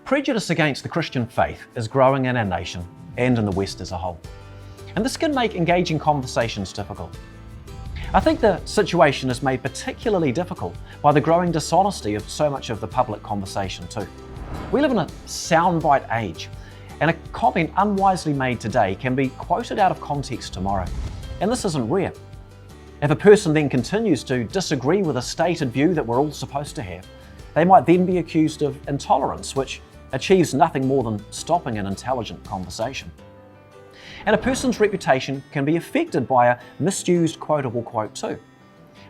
Prejudice against the Christian faith is growing in our nation and in the West as a whole. And this can make engaging conversations difficult. I think the situation is made particularly difficult by the growing dishonesty of so much of the public conversation too. We live in a soundbite age, and a comment unwisely made today can be quoted out of context tomorrow. And this isn't rare. If a person then continues to disagree with a stated view that we're all supposed to have, they might then be accused of intolerance, which achieves nothing more than stopping an intelligent conversation. And a person's reputation can be affected by a misused quotable quote too,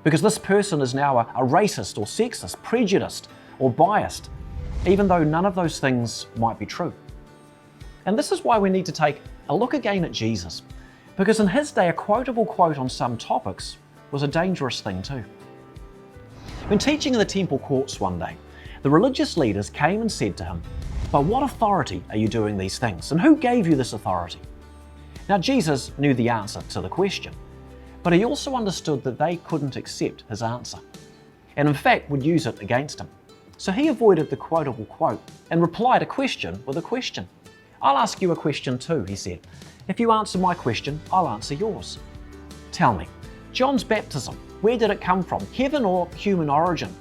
because this person is now a racist or sexist, prejudiced or biased, even though none of those things might be true. And this is why we need to take a look again at Jesus, because in his day a quotable quote on some topics was a dangerous thing too. When teaching in the temple courts one day, the religious leaders came and said to him, "By what authority are you doing these things? And who gave you this authority?" Now Jesus knew the answer to the question, but he also understood that they couldn't accept his answer, and in fact would use it against him. So he avoided the quotable quote and replied a question with a question. "I'll ask you a question too," he said. "If you answer my question, I'll answer yours. Tell me, John's baptism, where did it come from, heaven or human origin?"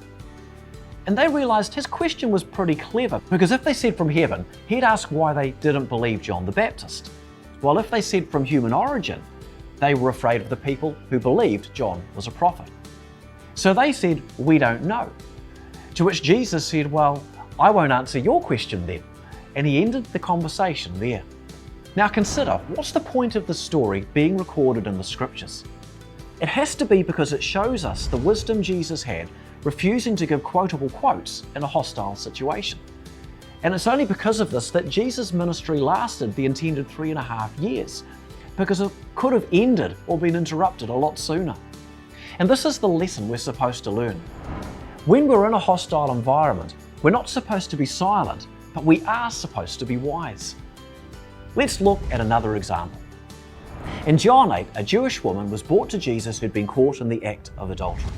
And they realized his question was pretty clever, because if they said from heaven, he'd ask why they didn't believe John the Baptist. While if they said from human origin, they were afraid of the people who believed John was a prophet. So they said, "We don't know." To which Jesus said, "Well, I won't answer your question then." And he ended the conversation there. Now consider, what's the point of the story being recorded in the scriptures? It has to be because it shows us the wisdom Jesus had refusing to give quotable quotes in a hostile situation. And it's only because of this that Jesus' ministry lasted the intended 3.5 years, because it could have ended or been interrupted a lot sooner. And this is the lesson we're supposed to learn. When we're in a hostile environment, we're not supposed to be silent, but we are supposed to be wise. Let's look at another example. In John 8, a Jewish woman was brought to Jesus who'd been caught in the act of adultery.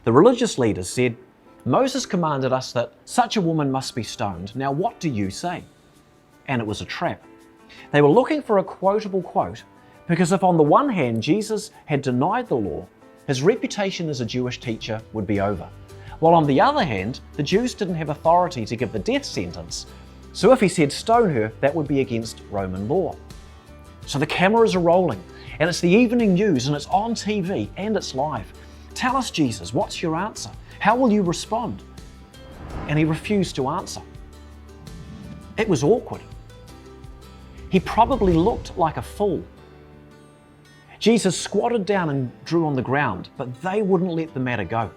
The religious leaders said, "Moses commanded us that such a woman must be stoned. Now what do you say?" And it was a trap. They were looking for a quotable quote, because if on the one hand Jesus had denied the law, his reputation as a Jewish teacher would be over. While on the other hand, the Jews didn't have authority to give the death sentence, so if he said stone her, that would be against Roman law. So the cameras are rolling, and it's the evening news, and it's on TV, and it's live. "Tell us, Jesus, what's your answer? How will you respond?" And he refused to answer. It was awkward. He probably looked like a fool. Jesus squatted down and drew on the ground, but they wouldn't let the matter go.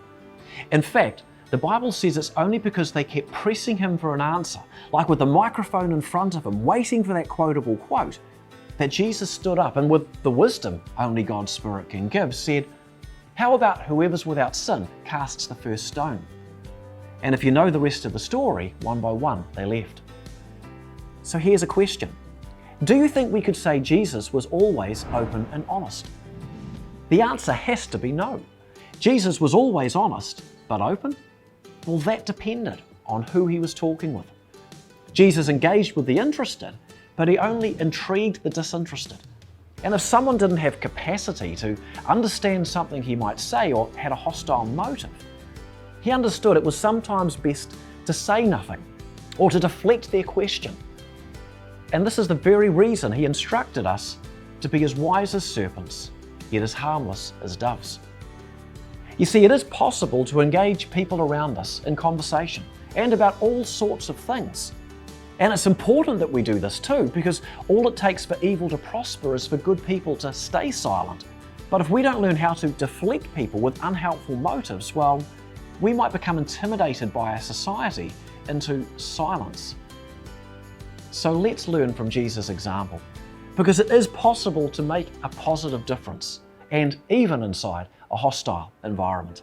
In fact, the Bible says it's only because they kept pressing him for an answer, like with the microphone in front of him, waiting for that quotable quote, that Jesus stood up and with the wisdom only God's Spirit can give, said, "How about whoever's without sin casts the first stone?" And if you know the rest of the story, one by one they left. So here's a question. Do you think we could say Jesus was always open and honest? The answer has to be no. Jesus was always honest, but open? Well, that depended on who he was talking with. Jesus engaged with the interested, but he only intrigued the disinterested. And if someone didn't have capacity to understand something he might say or had a hostile motive, he understood it was sometimes best to say nothing or to deflect their question. And this is the very reason he instructed us to be as wise as serpents, yet as harmless as doves. You see, it is possible to engage people around us in conversation and about all sorts of things. And it's important that we do this too, because all it takes for evil to prosper is for good people to stay silent. But if we don't learn how to deflect people with unhelpful motives, well, we might become intimidated by our society into silence. So let's learn from Jesus' example, because it is possible to make a positive difference, and even inside a hostile environment.